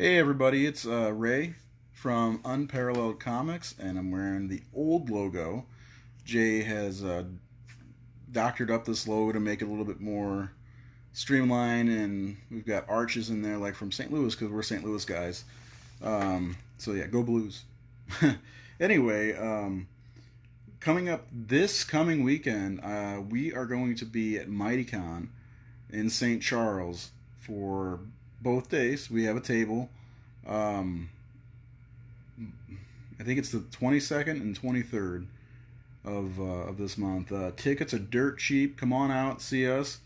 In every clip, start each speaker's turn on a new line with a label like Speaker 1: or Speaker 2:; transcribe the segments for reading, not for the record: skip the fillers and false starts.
Speaker 1: Hey everybody, it's Ray from Unparalleled Comics, and I'm wearing the old logo. Jay has doctored up this logo to make it a little bit more streamlined, and we've got arches in there like from St. Louis because we're St. Louis guys. So yeah, go Blues. Anyway, coming up this coming weekend, we are going to be at MightyCon in St. Charles for both days. We have a table. Um, I think it's the 22nd and 23rd of this month. Tickets are dirt cheap. Come on out, see us.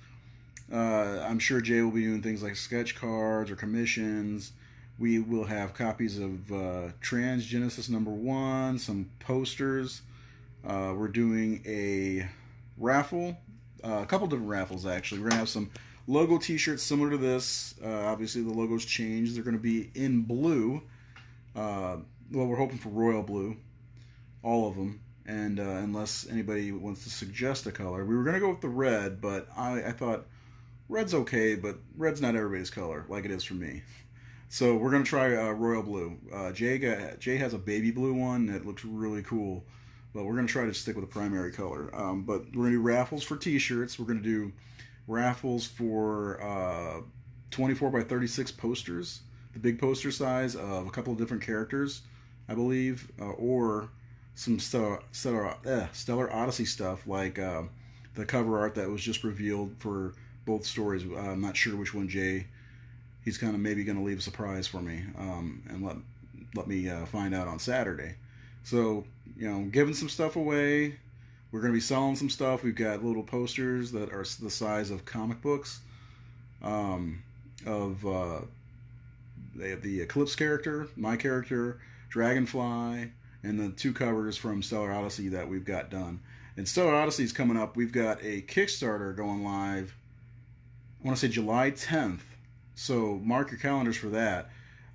Speaker 1: I'm sure Jay will be doing things like sketch cards or commissions. We will have copies of Transgenesis #1, some posters. We're doing a raffle, a couple different raffles actually. We're gonna have some logo T-shirts similar to this. Obviously, the logos changed. They're going to be in blue. Well, we're hoping for royal blue, all of them. And unless anybody wants to suggest a color, we were going to go with the red, but I thought red's okay, but red's not everybody's color like it is for me. So we're going to try royal blue. Jay has a baby blue one that looks really cool, but we're going to try to stick with the primary color. But we're going to do raffles for T-shirts. We're going to do raffles for 24 by 36 posters, the big poster size of a couple of different characters, I believe, or some Stellar Odyssey stuff like the cover art that was just revealed for both stories. I'm not sure which one he's kind of maybe going to leave a surprise for me and let me find out on Saturday. So, giving some stuff away. We're going to be selling some stuff. We've got little posters that are the size of comic books of they have the Eclipse character, my character, Dragonfly, and the two covers from Stellar Odyssey that we've got done. And Stellar Odyssey is coming up. We've got a Kickstarter going live, I want to say July 10th. So mark your calendars for that.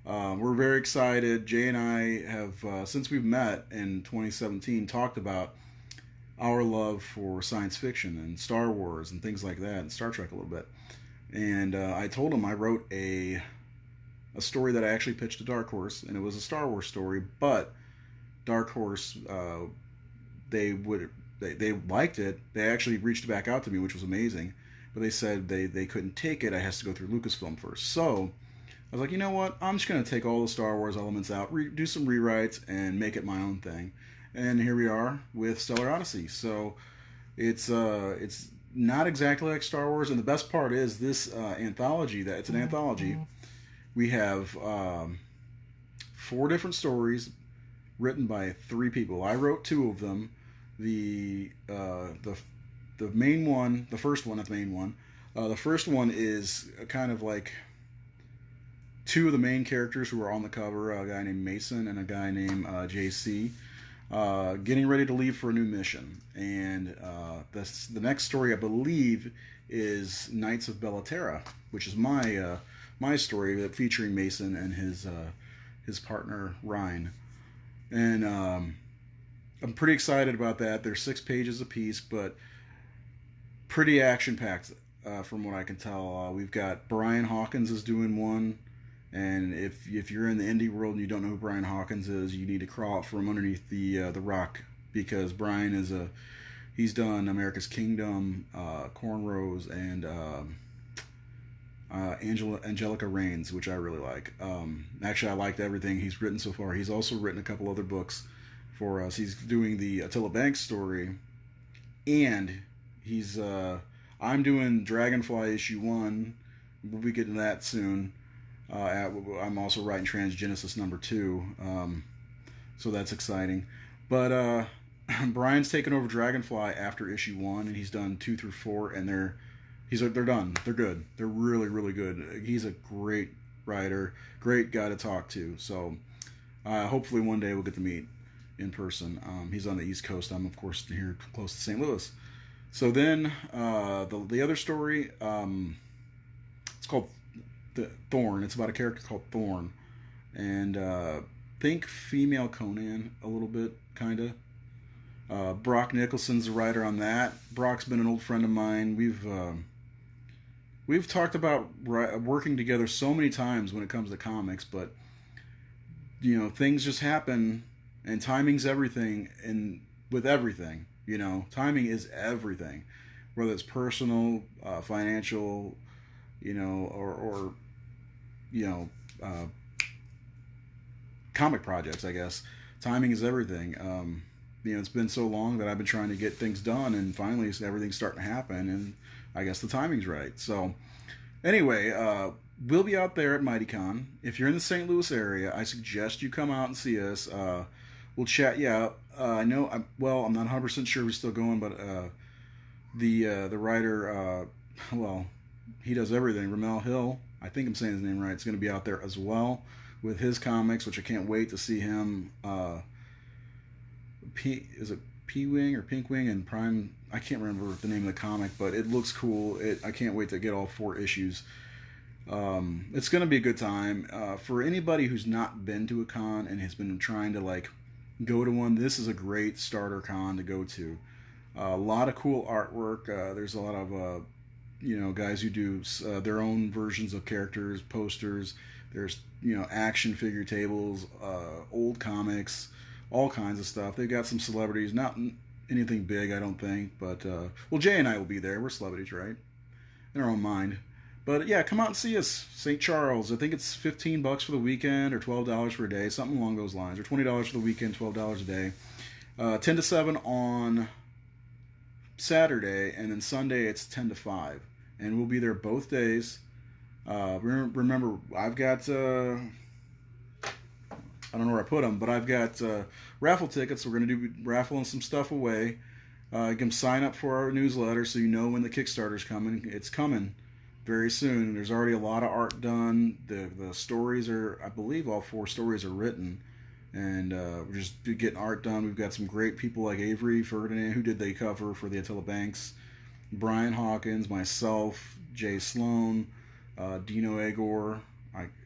Speaker 1: We're very excited. Jay and I have, since we've met in 2017, talked about our love for science fiction and Star Wars and things like that, and Star Trek a little bit. And I told him I wrote a story that I actually pitched to Dark Horse, and it was a Star Wars story. But Dark Horse, they liked it. They actually reached back out to me, which was amazing. But they said they couldn't take it. I has to go through Lucasfilm first. So I was like, you know what? I'm just gonna take all the Star Wars elements out, do some rewrites, and make it my own thing. And here we are with Stellar Odyssey. So it's not exactly like Star Wars, and the best part is this anthology. That it's an anthology. We have 4 different stories written by 3 people. I wrote 2 of them. The main one, the first one, not the main one. The first one is kind of like 2 of the main characters who are on the cover, a guy named Mason and a guy named JC. Getting ready to leave for a new mission, and the next story I believe is Knights of Bellaterra, which is my story featuring Mason and his partner Ryan, and I'm pretty excited about that. They're 6 pages apiece, but pretty action packed from what I can tell. We've got Brian Hawkins is doing one. And if you're in the indie world and you don't know who Brian Hawkins is, you need to crawl out from underneath the rock, because Brian he's done America's Kingdom, Cornrows, and Angelica Reigns, which I really like. Actually, I liked everything he's written so far. He's also written a couple other books for us. He's doing the Attila Banks story, and I'm doing Dragonfly issue 1. We'll be getting that soon. I'm also writing Transgenesis #2, so that's exciting. But Brian's taken over Dragonfly after issue 1, and he's done 2 through 4, and they're done. They're good. They're really, really good. He's a great writer, great guy to talk to. So hopefully one day we'll get to meet in person. He's on the East Coast. I'm of course here close to St. Louis. So then the other story, it's called Thorn. It's about a character called Thorn, and think female Conan a little bit, kind of. Brock Nicholson's the writer on that. Brock's been an old friend of mine. We've we've talked about working together so many times when it comes to comics, but things just happen, and timing's everything. And with everything, timing is everything, whether it's personal, financial, or you know, uh, comic projects, I guess. Timing is everything. It's been so long that I've been trying to get things done, and finally everything's starting to happen, and I guess the timing's right. So, anyway, we'll be out there at MightyCon. If you're in the St. Louis area, I suggest you come out and see us. We'll chat you out. I know, I'm not 100% sure we're still going, but the writer, well, he does everything. Ramel Hill, I think I'm saying his name right, is going to be out there as well with his comics, which I can't wait to see him. Is it P-Wing or Pink Wing and Prime? I can't remember the name of the comic, but it looks cool. I can't wait to get all 4 issues. It's going to be a good time. For anybody who's not been to a con and has been trying to go to one, this is a great starter con to go to. A lot of cool artwork. There's a lot of guys who do their own versions of characters, posters. There's action figure tables, old comics, all kinds of stuff. They've got some celebrities, not anything big, I don't think, but Jay and I will be there. We're celebrities, right? In our own mind. But yeah, come out and see us. St. Charles. I think it's $15 for the weekend, or $12 for a day, something along those lines, or $20 for the weekend, $12 a day. 10 to 7 on Saturday, and then Sunday it's 10 to 5, and we'll be there both days. Remember, I've got I don't know where I put them, but I've got raffle tickets. We're going to be raffling some stuff away. You can sign up for our newsletter so you know when the Kickstarter's coming. It's coming very soon. There's already a lot of art done. The stories are, I believe all 4 stories are written, and we're just getting art done. We've got some great people like Avery Ferdinand, who did the cover for the Attila Banks, Brian Hawkins, myself, Jay Sloan, Dino Agor.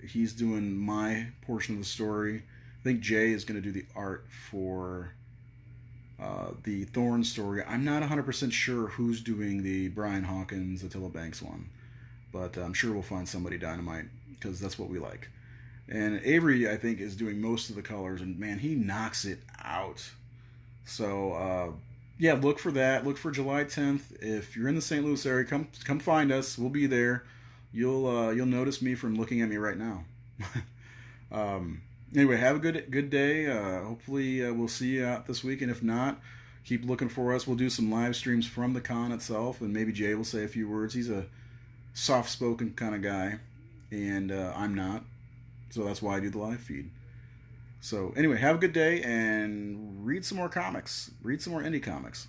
Speaker 1: He's doing my portion of the story. I think Jay is going to do the art for the Thorn story. I'm not 100% sure who's doing the Brian Hawkins, Attila Banks one, but I'm sure we'll find somebody dynamite, because that's what we like. And Avery, I think, is doing most of the colors, and man, he knocks it out. So yeah, look for that. Look for July 10th. If you're in the St. Louis area, come find us. We'll be there. You'll notice me from looking at me right now. Anyway, have a good day. Hopefully we'll see you out this week, and if not, keep looking for us. We'll do some live streams from the con itself, and maybe Jay will say a few words. He's a soft-spoken kind of guy, and I'm not, so that's why I do the live feed. So anyway, have a good day, and read some more comics. Read some more indie comics.